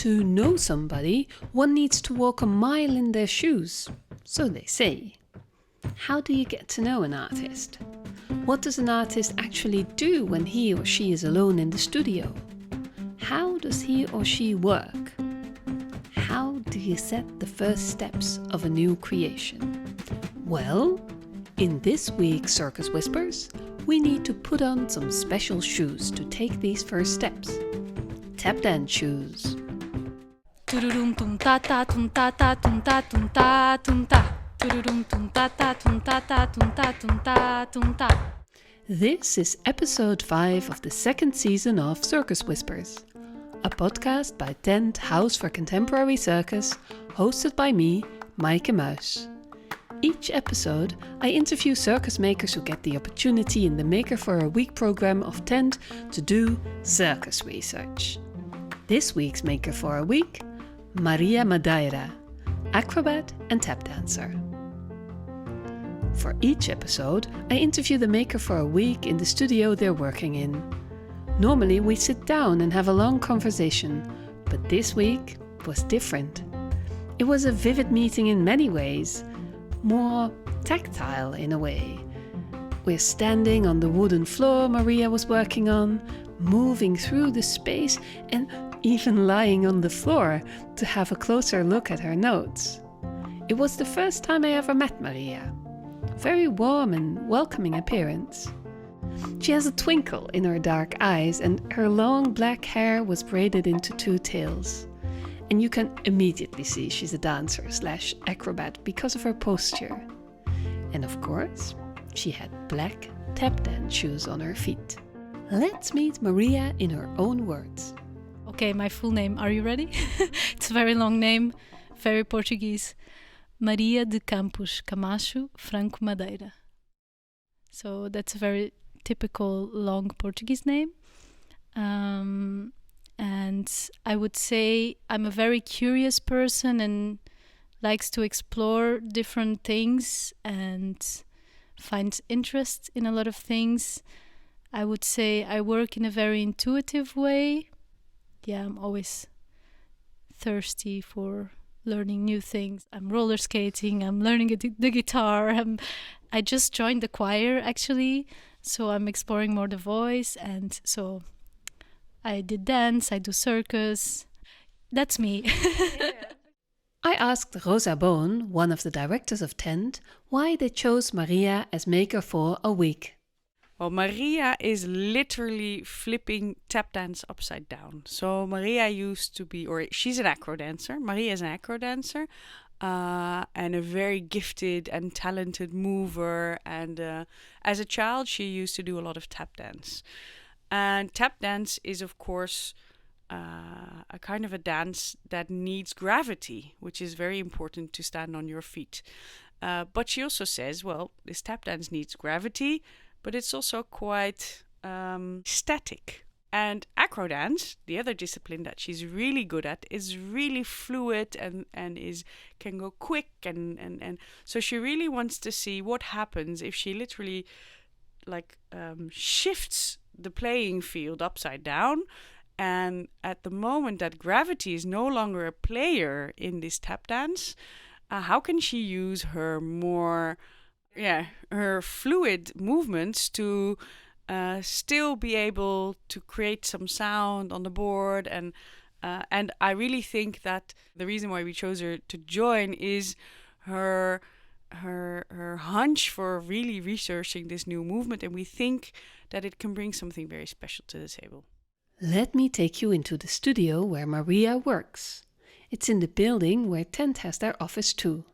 To know somebody, one needs to walk a mile in their shoes, so they say. How do you get to know an artist? What does an artist actually do when he or she is alone in the studio? How does he or she work? How do you set the first steps of a new creation? Well, in this week's Circus Whispers, we need to put on some special shoes to take these first steps. Tap dance shoes. Tururum tum ta ta tum ta ta tum ta tum ta tum ta. Tururum tum ta ta tum ta ta tum ta tum ta tum ta. This is episode 5 of the second season of Circus Whispers, a podcast by Tent House for Contemporary Circus, hosted by me, Maaike Muis. Each episode, I interview circus makers who get the opportunity in the Maker for a Week program of Tent to do circus research. This week's Maker for a Week, Madeira, acrobat and tap dancer. For each episode, I interview the maker for a week in the studio they're working in. Normally we sit down and have a long conversation, but this week was different. It was a vivid meeting in many ways, more tactile in a way. We're standing on the wooden floor Maria was working on, moving through the space and even lying on the floor to have a closer look at her notes. It was the first time I ever met Maria. Very warm and welcoming appearance. She has a twinkle in her dark eyes and her long black hair was braided into 2 tails. And you can immediately see she's a dancer / acrobat because of her posture. And of course, she had black tap dance shoes on her feet. Let's meet Maria in her own words. Okay, my full name. Are you ready? It's a very long name, very Portuguese. Maria de Campos Camacho Franco Madeira. So that's a very typical long Portuguese name. And I would say I'm a very curious person and likes to explore different things and finds interest in a lot of things. I would say I work in a very intuitive way. Yeah, I'm always thirsty for learning new things. I'm roller skating, I'm learning the guitar. I just joined the choir actually, so I'm exploring more the voice, and so I did dance, I do circus. That's me. I asked Rosa Boon, one of the directors of Tent, why they chose Maria as maker for a week. Well, Maria is literally flipping tap dance upside down. So Maria used to be, or she's an acro dancer. Maria is an acro dancer and a very gifted and talented mover. And as a child, she used to do a lot of tap dance. And tap dance is, of course, a kind of a dance that needs gravity, which is very important to stand on your feet. But she also says, well, this tap dance needs gravity, but it's also quite static. And acro dance, the other discipline that she's really good at, is really fluid and can go quick. And so she really wants to see what happens if she literally shifts the playing field upside down. And at the moment that gravity is no longer a player in this tap dance, how can she use her her fluid movements to still be able to create some sound on the board, and I really think that the reason why we chose her to join is her hunch for really researching this new movement, and we think that it can bring something very special to the table. Let me take you into the studio where Maria works. It's in the building where Tent has their office too.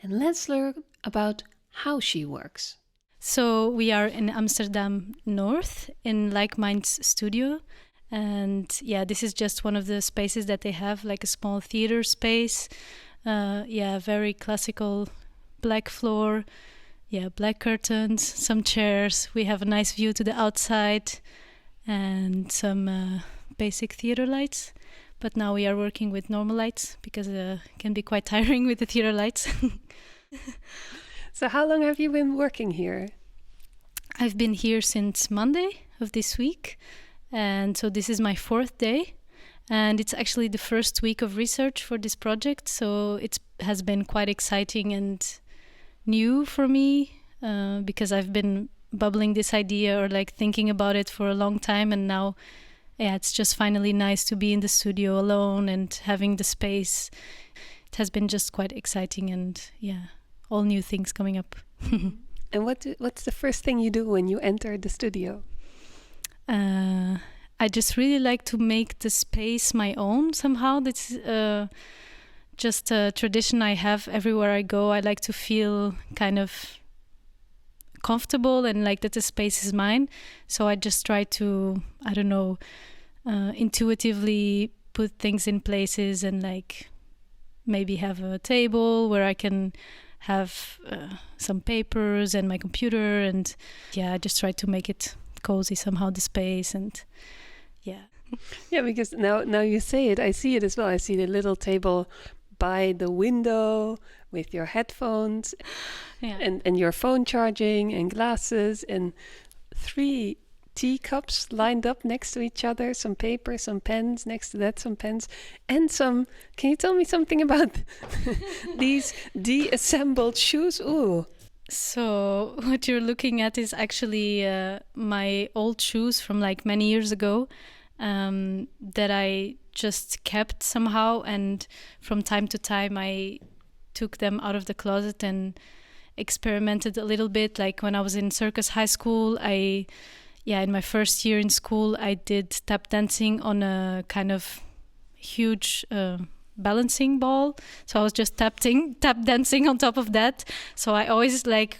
And let's learn about how she works. So we are in Amsterdam North in Like Mind's studio. And yeah, this is just one of the spaces that they have, like a small theater space. Very classical black floor. Yeah, black curtains, some chairs. We have a nice view to the outside and some basic theater lights. But now we are working with normal lights because it can be quite tiring with the theater lights. So how long have you been working here? I've been here since Monday of this week. And so this is my 4th day. And it's actually the first week of research for this project, so it has been quite exciting and new for me, because I've been bubbling this idea or like thinking about it for a long time, and now it's just finally nice to be in the studio alone and having the space. It has been just quite exciting, and all new things coming up. And what's the first thing you do when you enter the studio? I just really like to make the space my own somehow. That's just a tradition I have everywhere I go. I like to feel kind of comfortable and like that the space is mine. So I just try to, I don't know, intuitively put things in places, and like maybe have a table where I can have some papers and my computer, and I just try to make it cozy somehow, the space. And because now you say it, I see it as well. I see the little table by the window with your headphones and your phone charging and glasses and 3 teacups lined up next to each other, some paper, some pens, next to that some pens, and some... Can you tell me something about these de-assembled shoes? Ooh. So what you're looking at is actually my old shoes from like many years ago, that I just kept somehow, and from time to time I took them out of the closet and experimented a little bit. Like when I was in Circus High School, in my first year in school, I did tap dancing on a kind of huge balancing ball. So I was just tap dancing on top of that. So I always like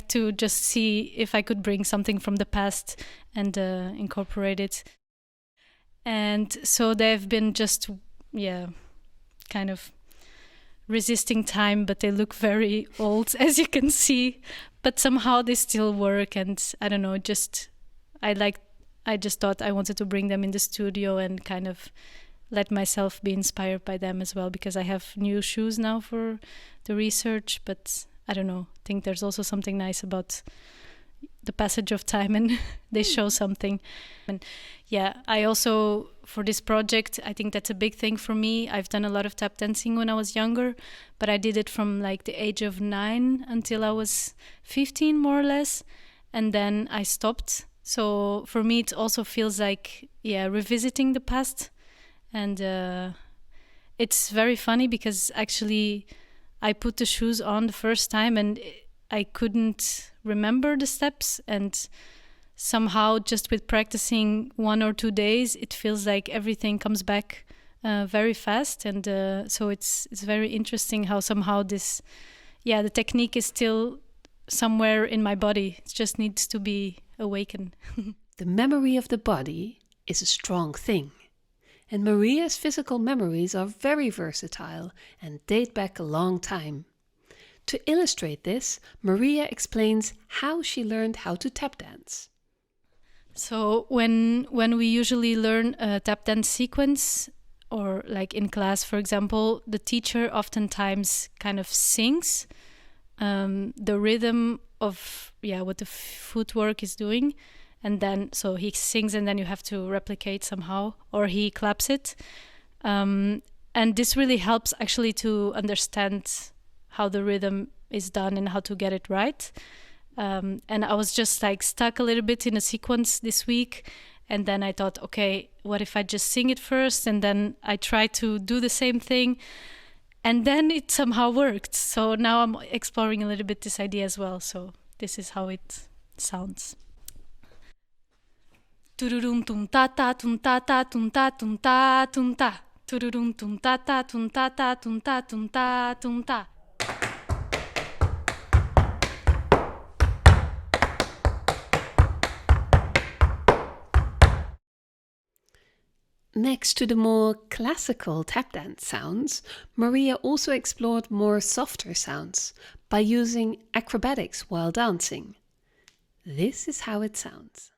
to just see if I could bring something from the past and incorporate it. And so they've been just, kind of resisting time, but they look very old, as you can see. But somehow they still work, and I don't know, I just thought I wanted to bring them in the studio and kind of let myself be inspired by them as well, because I have new shoes now for the research. But I don't know, I think there's also something nice about the passage of time, and they show something. And I also, for this project, I think that's a big thing for me. I've done a lot of tap dancing when I was younger, but I did it from like the age of 9 until I was 15, more or less, and then I stopped. So for me, it also feels like revisiting the past. And it's very funny because actually I put the shoes on the first time and I couldn't remember the steps, and somehow just with practicing 1 or 2 days, it feels like everything comes back very fast. And so it's very interesting how somehow this, the technique is still somewhere in my body. It just needs to be awakened. The memory of the body is a strong thing. And Maria's physical memories are very versatile and date back a long time. To illustrate this, Maria explains how she learned how to tap dance. So when we usually learn a tap dance sequence, or like in class, for example, the teacher oftentimes kind of sings the rhythm of what the footwork is doing. And then, so he sings and then you have to replicate somehow, or he claps it. And this really helps actually to understand how the rhythm is done and how to get it right. And I was just like stuck a little bit in a sequence this week. And then I thought, okay, what if I just sing it first? And then I tried to do the same thing. And then it somehow worked. So now I'm exploring a little bit this idea as well. So this is how it sounds. Tururum tum ta ta tum ta ta tum ta tum ta tum ta. Tururum tum ta ta tum ta ta tum ta tum ta tum ta. Next to the more classical tap dance sounds, Maria also explored more softer sounds by using acrobatics while dancing. This is how it sounds.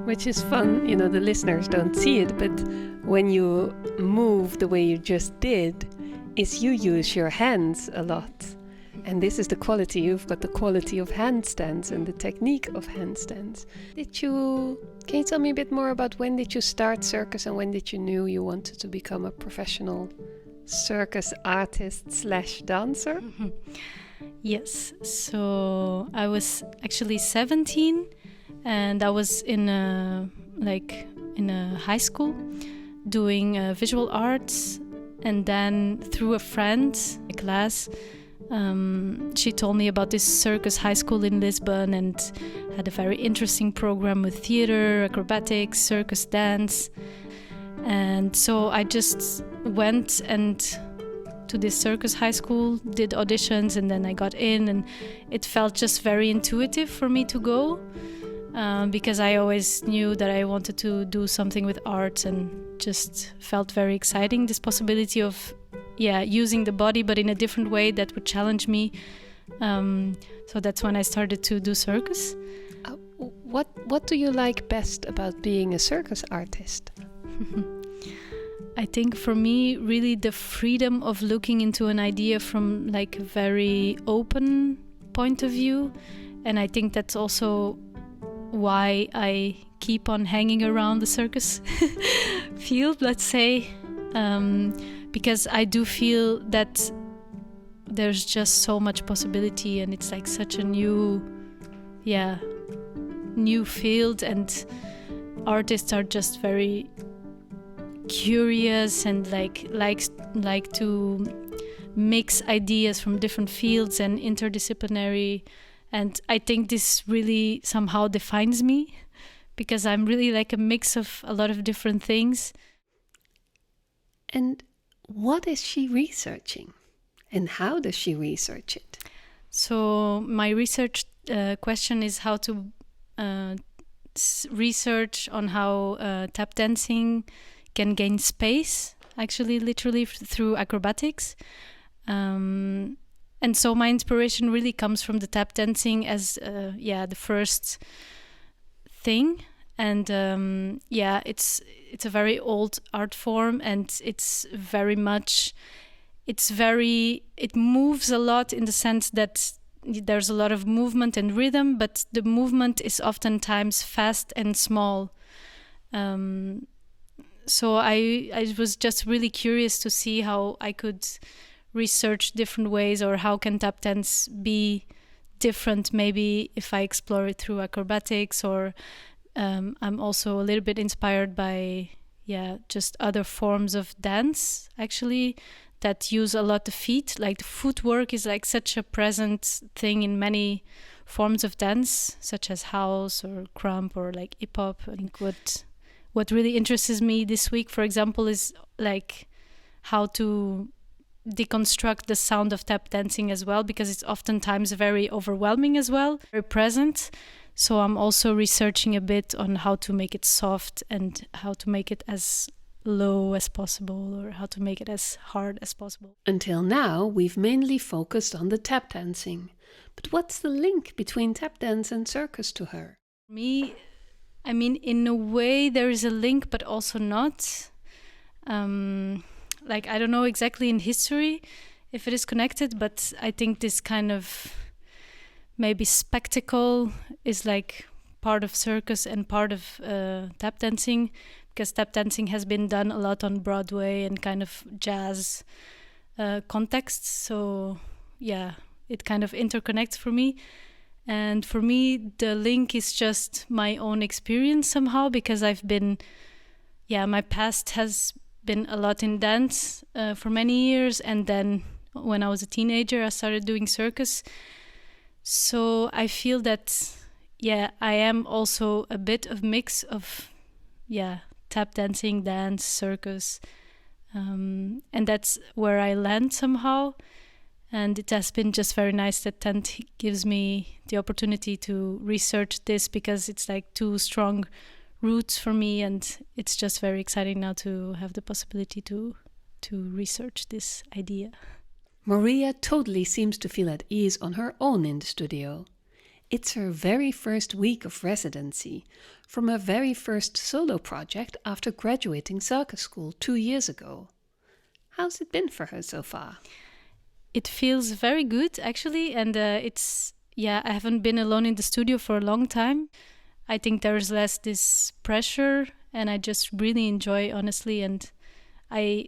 Which is fun, you know, the listeners don't see it, but when you move the way you just did, is you use your hands a lot. And this is the quality, you've got the quality of handstands and the technique of handstands. Can you tell me a bit more about when did you start circus and when did you knew you wanted to become a professional circus artist / dancer? Yes, so I was actually 17 and I was in a high school doing visual arts, and then through a friend, a class, she told me about this circus high school in Lisbon and had a very interesting program with theater, acrobatics, circus dance. And so I just went to this circus high school, did auditions, and then I got in, and it felt just very intuitive for me to go. Because I always knew that I wanted to do something with art, and just felt very exciting, this possibility of using the body but in a different way that would challenge me. So that's when I started to do circus. What do you like best about being a circus artist? I think for me, really the freedom of looking into an idea from like a very open point of view. And I think that's also why I keep on hanging around the circus field, let's say, because I do feel that there's just so much possibility, and it's like such a new field, and artists are just very curious and like to mix ideas from different fields and interdisciplinary. And I think this really somehow defines me, because I'm really like a mix of a lot of different things. And what is she researching? And how does she research it? So my research question is how to research on how tap dancing can gain space, actually literally through acrobatics. And so my inspiration really comes from the tap dancing as the first thing. And it's a very old art form, and it moves a lot in the sense that there's a lot of movement and rhythm, but the movement is oftentimes fast and small. So I was just really curious to see how I could research different ways, or how can tap dance be different maybe if I explore it through acrobatics, or I'm also a little bit inspired by just other forms of dance actually that use a lot of feet. Like the footwork is like such a present thing in many forms of dance, such as house or krump or like hip hop. I think what really interests me this week, for example, is like how to deconstruct the sound of tap dancing as well, because it's oftentimes very overwhelming as well, very present. So I'm also researching a bit on how to make it soft and how to make it as low as possible, or how to make it as hard as possible. Until now, we've mainly focused on the tap dancing. But what's the link between tap dance and circus to her? Me, I mean, in a way there is a link, but also not. Like, I don't know exactly in history if it is connected, but I think this kind of maybe spectacle is like part of circus and part of tap dancing, because tap dancing has been done a lot on Broadway and kind of jazz contexts. So it kind of interconnects for me. And for me, the link is just my own experience somehow, because I've been, my past has been a lot in dance for many years. And then when I was a teenager, I started doing circus. So I feel that, I am also a bit of mix of, tap dancing, dance, circus. And that's where I land somehow. And it has been just very nice that Tent gives me the opportunity to research this, because it's like two strong roots for me, and it's just very exciting now to have the possibility to research this idea. Maria totally seems to feel at ease on her own in the studio. It's her very first week of residency, from her very first solo project after graduating circus school 2 years ago. How's it been for her so far? It feels very good, actually, and I haven't been alone in the studio for a long time. I think there's less this pressure, and I just really enjoy, honestly. And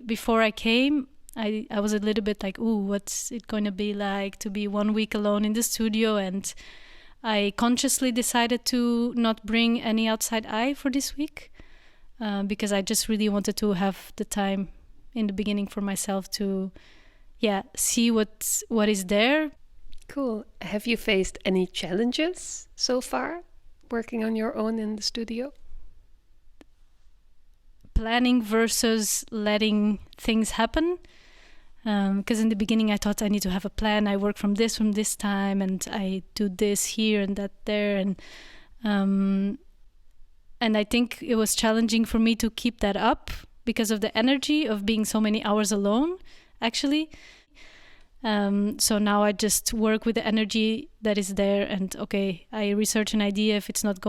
before I came, I was a little bit like, ooh, what's it going to be like to be 1 week alone in the studio? And I consciously decided to not bring any outside eye for this week because I just really wanted to have the time in the beginning for myself to, see what is there. Cool. Have you faced any challenges so far working on your own in the studio? Planning versus letting things happen. Because in the beginning I thought I need to have a plan. I work from this time, and I do this here and that there, and I think it was challenging for me to keep that up because of the energy of being so many hours alone, actually. So now I just work with the energy that is there, and okay, I research an idea. If it's not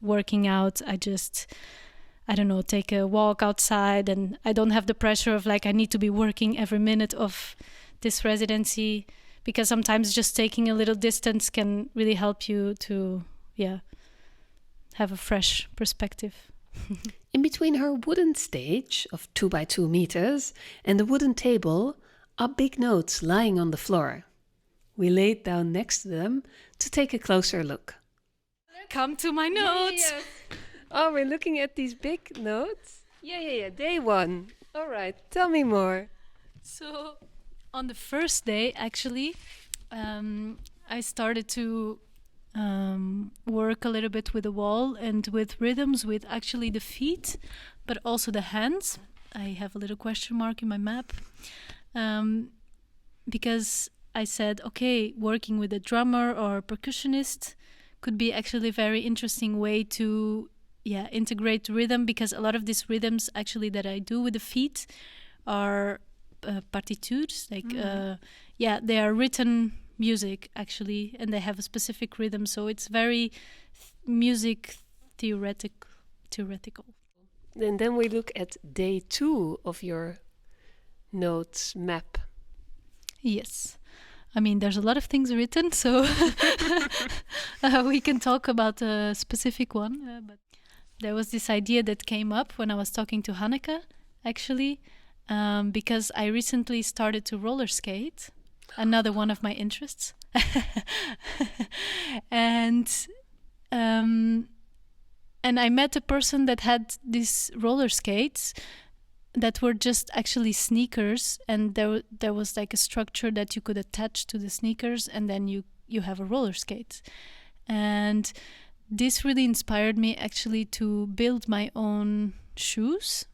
working out, I don't know, take a walk outside, and I don't have the pressure of like I need to be working every minute of this residency, because sometimes just taking a little distance can really help you to have a fresh perspective. In between her wooden stage of 2 by 2 meters and the wooden table are big notes lying on the floor. We laid down next to them to take a closer look. Come to my notes. Yes. Oh, we're looking at these big notes? Yeah. Day 1. All right, tell me more. So, on the first day, actually, I started to work a little bit with the wall and with rhythms with actually the feet, but also the hands. I have a little question mark in my map. Because I said, okay, working with a drummer or a percussionist could be actually a very interesting way to integrate rhythm, because a lot of these rhythms actually that I do with the feet are partitures, like they are written music actually, and they have a specific rhythm, so it's very music theoretical. And then we look at day 2 of your notes map. Yes. I mean, there's a lot of things written, so we can talk about a specific one, but there was this idea that came up when I was talking to Hanneke, actually, because I recently started to roller skate, another one of my interests. And I met a person that had these roller skates that were just actually sneakers, and there was like a structure that you could attach to the sneakers, and then you have a roller skate. And this really inspired me actually to build my own shoes,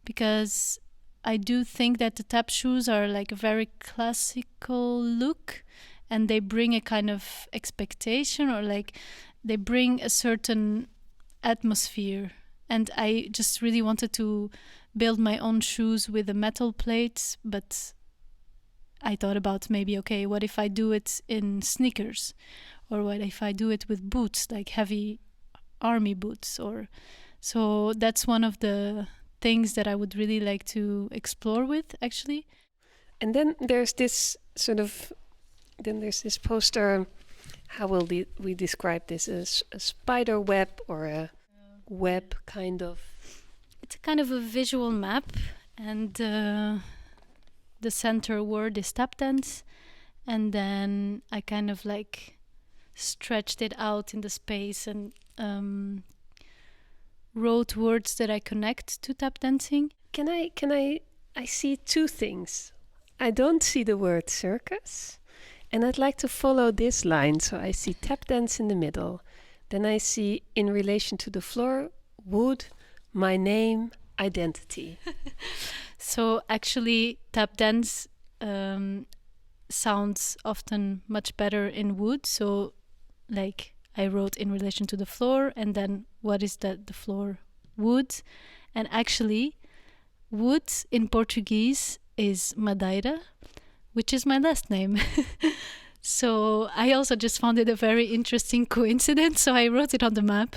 because I do think that the tap shoes are like a very classical look, and they bring a kind of expectation, or like they bring a certain atmosphere. And I just really wanted to build my own shoes with the metal plates, but I thought about maybe, okay, what if I do it in sneakers? Or what if I do it with boots, like heavy army boots? So that's one of the things that I would really like to explore with, actually. And then there's this there's this poster. How will we describe this? A spider web or a web kind of? It's a kind of a visual map, and the center word is tap dance, and then I kind of like stretched it out in the space and wrote words that I connect to tap dancing. I see 2 things. I don't see the word circus, and I'd like to follow this line. So I see tap dance in the middle. Then I see, in relation to the floor, wood, my name, identity. So actually tap dance sounds often much better in wood. So like I wrote in relation to the floor, and then what is the floor? Wood. And actually wood in Portuguese is Madeira, which is my last name. So I also just found it a very interesting coincidence, so I wrote it on the map.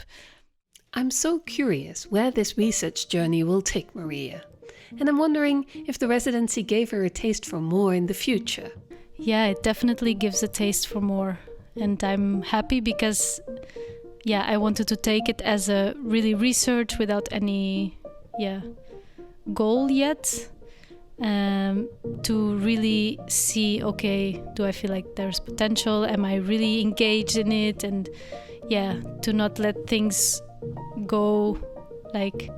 I'm so curious where this research journey will take Maria. And I'm wondering if the residency gave her a taste for more in the future. Yeah, it definitely gives a taste for more. And I'm happy because, I wanted to take it as a really research without any, goal yet. To really see, okay, do I feel like there's potential? Am I really engaged in it? And to not let things go like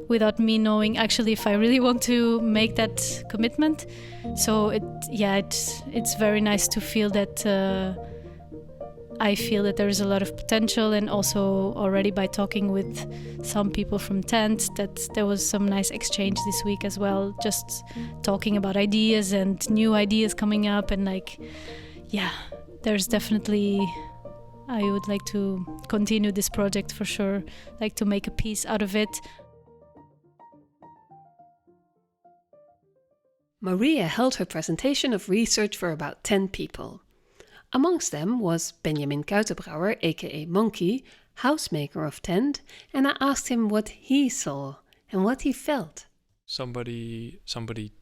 without me knowing actually if I really want to make that commitment. So it's very nice to feel that I feel that there is a lot of potential, and also already by talking with some people from Tent, that there was some nice exchange this week as well, just talking about ideas and new ideas coming up, and there's definitely, I would like to continue this project for sure, like to make a piece out of it. Maria held her presentation of research for about 10 people. Amongst them was Benjamin Kuitenbrouwer, aka Monkey, housemaker of Tent, and I asked him what he saw and what he felt. Somebody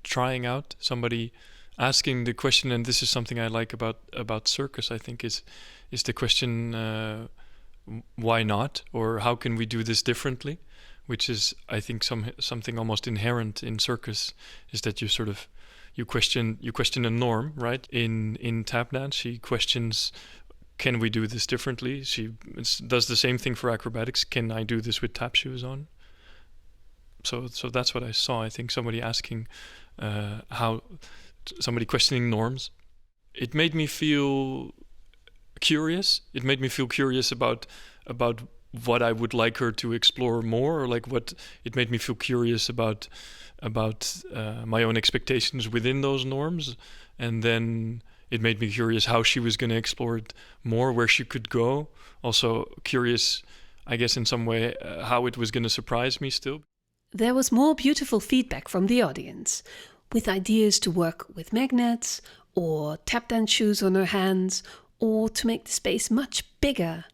trying out, somebody asking the question, and this is something I like about circus, I think, is the question, why not? Or how can we do this differently? Which is, I think, something almost inherent in circus, is that you question a norm, right? In tap dance, she questions, can we do this differently? She does the same thing for acrobatics. Can I do this with tap shoes on? So that's what I saw. I think somebody asking somebody questioning norms. It made me feel curious. It made me feel curious about what I would like her to explore more, or like what it made me feel curious about my own expectations within those norms, and then it made me curious how she was going to explore it more, where she could go. Also curious, I guess, in some way, how it was going to surprise me still. There was more beautiful feedback from the audience, with ideas to work with magnets, or tap dance shoes on her hands, or to make the space much bigger.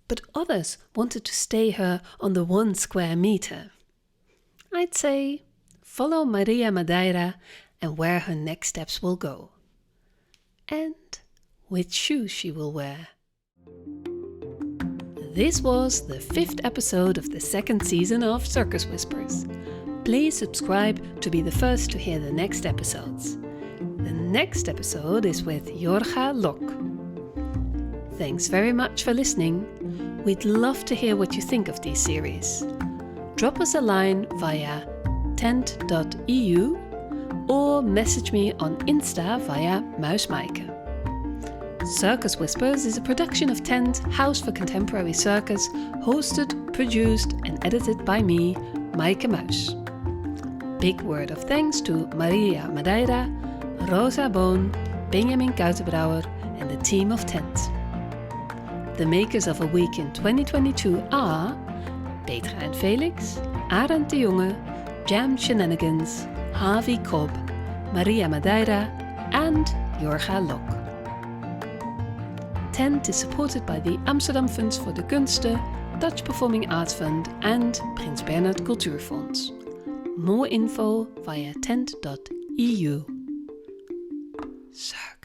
But others wanted to stay her on the 1 square meter. I'd say follow Maria Madeira and where her next steps will go. And which shoes she will wear. This was the 5th episode of the 2nd season of Circus Whispers. Please subscribe to be the first to hear the next episodes. The next episode is with Jorga Lok. Thanks very much for listening. We'd love to hear what you think of these series. Drop us a line via tent.eu or message me on Insta via Maaike. Circus Whispers is a production of Tent, House for Contemporary Circus, hosted, produced and edited by me, Maaike Muis. Big word of thanks to Maria Madeira, Rosa Boon, Benjamin Kuitenbrouwer and the team of Tent. The makers of A Week in 2022 are Petra en Felix, Arend de Jonge, Jam Shenanigans, Havi Kob, Maria Madeira and Jorga Lok. Tent is supported by the Amsterdam Funds voor de Kunsten, Dutch Performing Arts Fund and Prins Bernhard Cultuurfonds. More info via tent.eu. Circus.